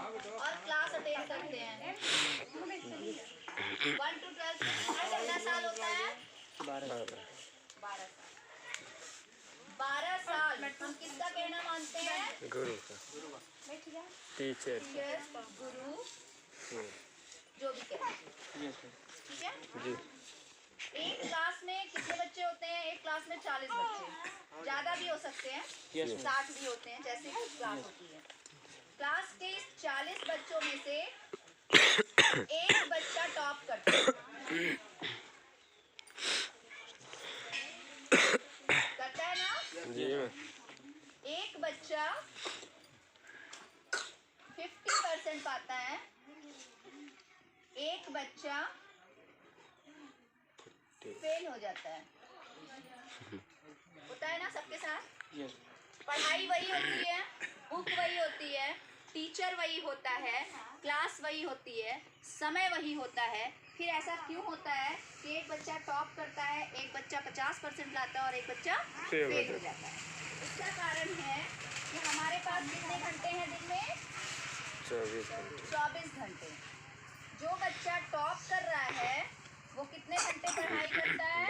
और class attend करते हैं। 1 to 12 कितना साल होता है? 12 साल। 12 साल हम किसका कहना मानते हैं? गुरु का, टीचर, गुरु, जो भी कहते हैं, ठीक है जी। एक क्लास में कितने बच्चे होते हैं? एक क्लास में 40 बच्चे, ज्यादा भी हो सकते हैं, 60 भी होते हैं, जैसे कि क्लास होती है। क्लास के 40 बच्चों में से एक बच्चा टॉप करता है, करता है ना जी। एक बच्चा 50% पाता है, एक बच्चा फेल हो जाता है। होता है ना सबके साथ? पढ़ाई वही होती है, बुक वही होती है, टीचर वही होता है, क्लास वही होती है, समय वही होता है, फिर ऐसा क्यों होता है कि एक बच्चा टॉप करता है, एक बच्चा 50% लाता है और एक बच्चा फेल हो जाता है? इसका कारण है कि हमारे पास कितने घंटे हैं दिन में? 24 घंटे। जो बच्चा टॉप कर रहा है वो कितने घंटे पढ़ाई करता है?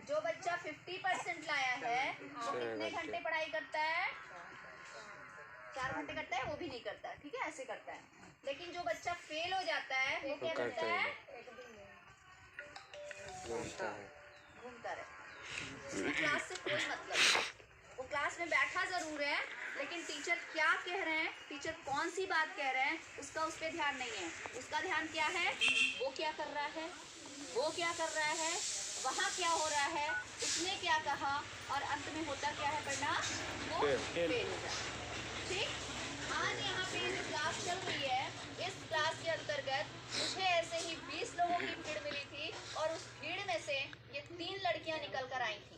जो बच्चा 50% लाया है वो कितने घंटे पढ़ाई करता है? 4 घंटे करता है, वो भी नहीं करता, ठीक है, ऐसे करता है। लेकिन जो बच्चा फेल हो जाता है वो क्या करता है? घूमता रहता है। क्लास से कोई मतलब नहीं। वो क्लास में बैठा जरूर है, लेकिन टीचर क्या कह रहे हैं, टीचर कौन सी बात कह रहे हैं, उसका उस पर ध्यान नहीं है। उसका ध्यान क्या है? वो क्या कर रहा है, वो क्या कर रहा है, वहाँ क्या हो रहा है, उसने क्या कहा, और अंत में होता क्या है परिणाम? वो फेल हो जाता है। ठीक, आज यहाँ पे जो क्लास चल रही है, इस क्लास के अंतर्गत मुझे ऐसे ही 20 लोगों की भीड़ मिली थी और उस भीड़ में से ये 3 लड़कियां निकल कर आई थी।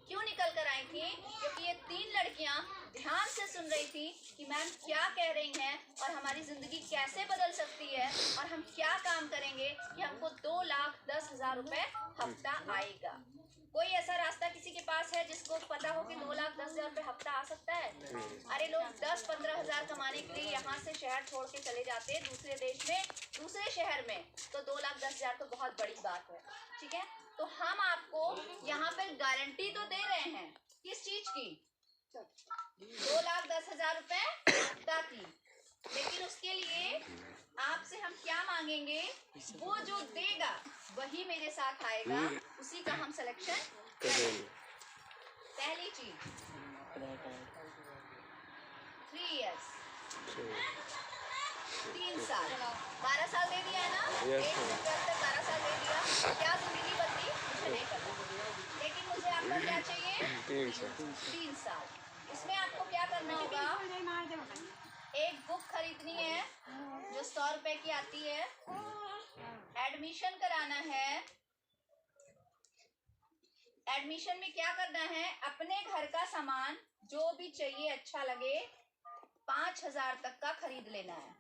क्यों निकल कर आई थी? क्योंकि ये 3 लड़कियां ध्यान से सुन रही थी कि मैम क्या कह रही हैं और हमारी जिंदगी कैसे बदल सकती है और हम क्या काम करेंगे कि हमको 2,10,000 रुपए हफ्ता आएगा। कोई ऐसा रास्ता किसी के पास है जिसको पता हो कि 2,10,000 रुपए हफ्ता आ सकता है? अरे लोग 10-15 हजार कमाने के लिए यहाँ से शहर छोड़ के चले जाते हैं दूसरे देश में, दूसरे शहर में, तो 2,10,000 तो बहुत बड़ी बात है, ठीक है। तो हम आपको यहाँ पे गारंटी तो दे रहे हैं, किस चीज की? 2,10,000 रुपए हफ्ता की, लेकिन उसके लिए आपसे हम क्या मांगेंगे? वो जो देगा वही मेरे साथ आएगा, उसी का हम सिलेक्शन करेंगे। पहली चीज 3 इयर्स, 3 साल, 12 साल दे दिया है ना? 1 से 12 तक 12 साल दे दिया। क्या जिंदगी बदली मुझे नहीं पता, लेकिन मुझे आपका क्या चाहिए? 3 साल। इसमें आपको क्या करना होगा? एक बुक खरीदनी है जो 100 रुपए की आती है, एडमिशन कराना है। एडमिशन में क्या करना है? अपने घर का सामान जो भी चाहिए अच्छा लगे 5,000 तक का खरीद लेना है।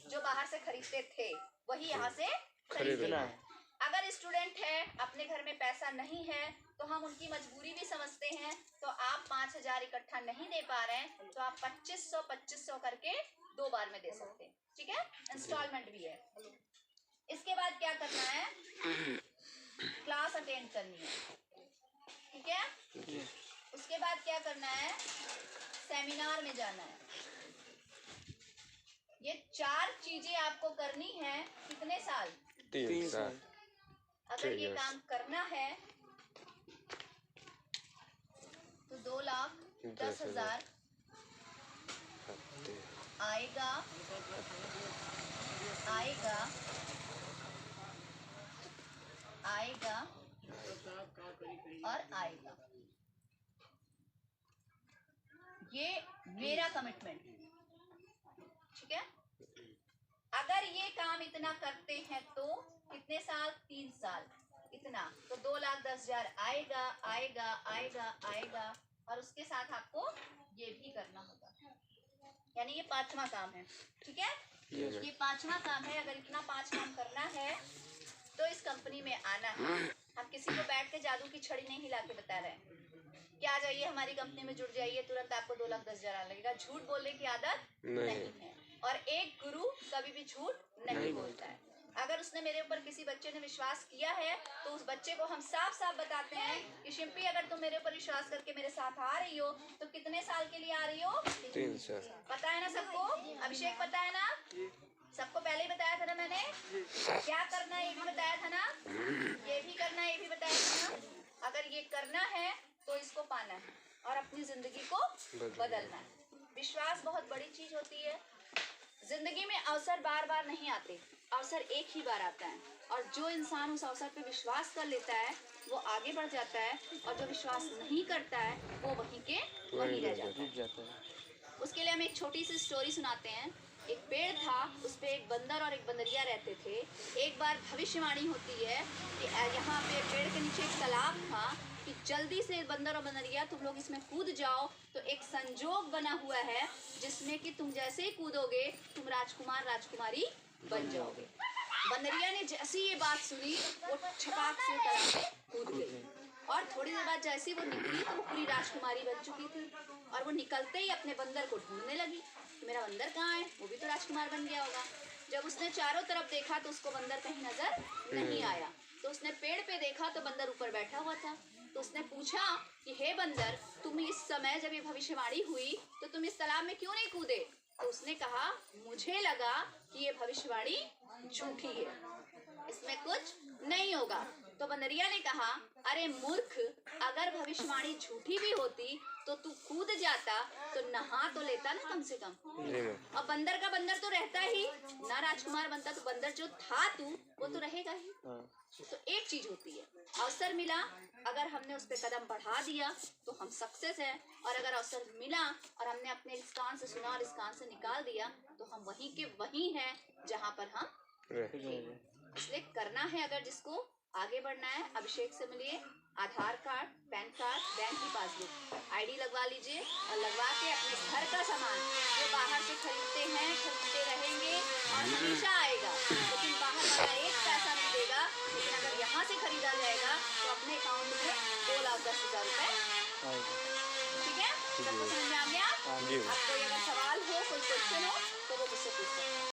जो बाहर से खरीदते थे वही यहाँ से खरीदना है। अगर स्टूडेंट है, अपने घर में पैसा नहीं है, तो हम उनकी मजबूरी भी समझते हैं, तो आप 5,000 इकट्ठा नहीं दे पा रहे हैं तो आप 2500 करके 2 बार में दे सकते हैं, ठीक है, इंस्टॉलमेंट भी है। इसके बाद क्या करना है? क्लास अटेंड करनी है, ठीक है। उसके बाद क्या करना है? सेमिनार में जाना है। ये 4 चीजें आपको करनी है। कितने साल? 3 साल। अगर ये काम करना है तो 2,10,000 आएगा, आएगा, आएगा और आएगा। ये मेरा कमिटमेंट, ठीक है। अगर ये काम इतना करते हैं तो कितने साल? 3 साल। इतना तो 2,10,000 आएगा, आएगा, आएगा, आएगा, और उसके साथ आपको ये भी करना होगा, यानी ये 5वां काम है, ठीक है। ये 5वां काम है। अगर इतना 5 काम करना है तो इस कंपनी में आना है। हम किसी को बैठ के जादू की छड़ी नहीं हिला के बता रहे हैं, कि आ जाइए हमारी कंपनी में जुड़ जाइए, तुरंत आपको 2,10,000 लगेगा। झूठ बोलने की आदत नहीं है। और एक गुरु कभी भी झूठ नहीं बोलता है। अगर उसने मेरे ऊपर किसी बच्चे ने विश्वास किया है तो उस बच्चे को हम साफ साफ बताते हैं कि शिम्पी अगर तुम मेरे ऊपर विश्वास करके मेरे साथ आ रही हो तो कितने साल के लिए आ रही हो? 3 साल। पता है ना सबको? अभिषेक पता है ना? सबको पहले ही बताया था ना मैंने? क्या करना है ये भी बताया था ना? ये भी करना है ये भी बताया था ना? अगर ये करना है तो इसको पाना है और अपनी जिंदगी को बदलना है। विश्वास बहुत बड़ी चीज होती है। जिंदगी में अवसर बार बार नहीं आते, अवसर एक ही बार आता है और जो इंसान उस अवसर पे विश्वास कर लेता है वो आगे बढ़ जाता है और जो विश्वास नहीं करता है वो वहीं के वहीं रह जाता है। उसके लिए हम एक छोटी सी स्टोरी सुनाते हैं। एक पेड़ था, उस पे एक बंदर और एक बंदरिया रहते थे। एक बार भविष्यवाणी होती है कि यहाँ पे पेड़ के नीचे एक तालाब था कि जल्दी से बंदर और बंदरिया तुम लोग इसमें कूद जाओ, तो एक संजोग बना हुआ है जिसमें कि तुम जैसे ही कूदोगे तुम राजकुमार राजकुमारी बन जाओगे। बंदरिया ने जैसे ये बात सुनी वो छपाक से तालाब में कूद गई और थोड़ी देर बाद जैसे ही वो निकली तो वो पूरी राजकुमारी बन चुकी थी और वो निकलते ही अपने बंदर को ढूंढने लगी कि मेरा बंदर कहाँ है, वो भी तो राजकुमार बन गया होगा। जब उसने चारों तरफ देखा तो उसको बंदर कहीं नजर नहीं आया, तो उसने पेड़ पे देखा तो बंदर ऊपर बैठा हुआ था। तो उसने पूछा कि हे बंदर, तुम इस समय जब ये भविष्यवाणी हुई तो तुम इस तालाब में क्यों नहीं कूदे? तो उसने कहा मुझे लगा कि ये भविष्यवाणी झूठी है, इसमें कुछ नहीं होगा। तो बंदरिया ने कहा अरे मूर्ख, अगर भविष्यवाणी झूठी भी होती तो तू कूद जाता तो नहा तो लेता ना कम से कम। और बंदर का बंदर तो रहता ही ना, राजकुमार बनता तो बंदर जो था तू वो तो रहेगा ही। तो एक चीज होती है, अवसर मिला, अगर हमने उस पर कदम बढ़ा दिया तो हम सक्सेस है, और अगर अवसर मिला और हमने अपने इस कान से सुना और इस कान से निकाल दिया तो हम वहीं के वहीं हैं जहाँ पर हम थे। इसलिए करना है, अगर जिसको आगे बढ़ना है, अभिषेक से मिलिए, आधार कार्ड, पैन कार्ड, बैंक की पासबुक, आईडी लगवा लीजिए और लगवा के अपने घर का सामान जो बाहर से खरीदते हैं खरीदते रहेंगे और हमेशा आएगा, लेकिन बाहर वाला एक पैसा नहीं देगा, लेकिन अगर यहाँ से खरीदा जाएगा तो अपने अकाउंट में 2,10,000 रुपए। ठीक है, सबको समझ में आ गया? अब कोई अगर सवाल हो, कोई क्वेश्चन हो तो वो मुझसे पूछ सकते हैं।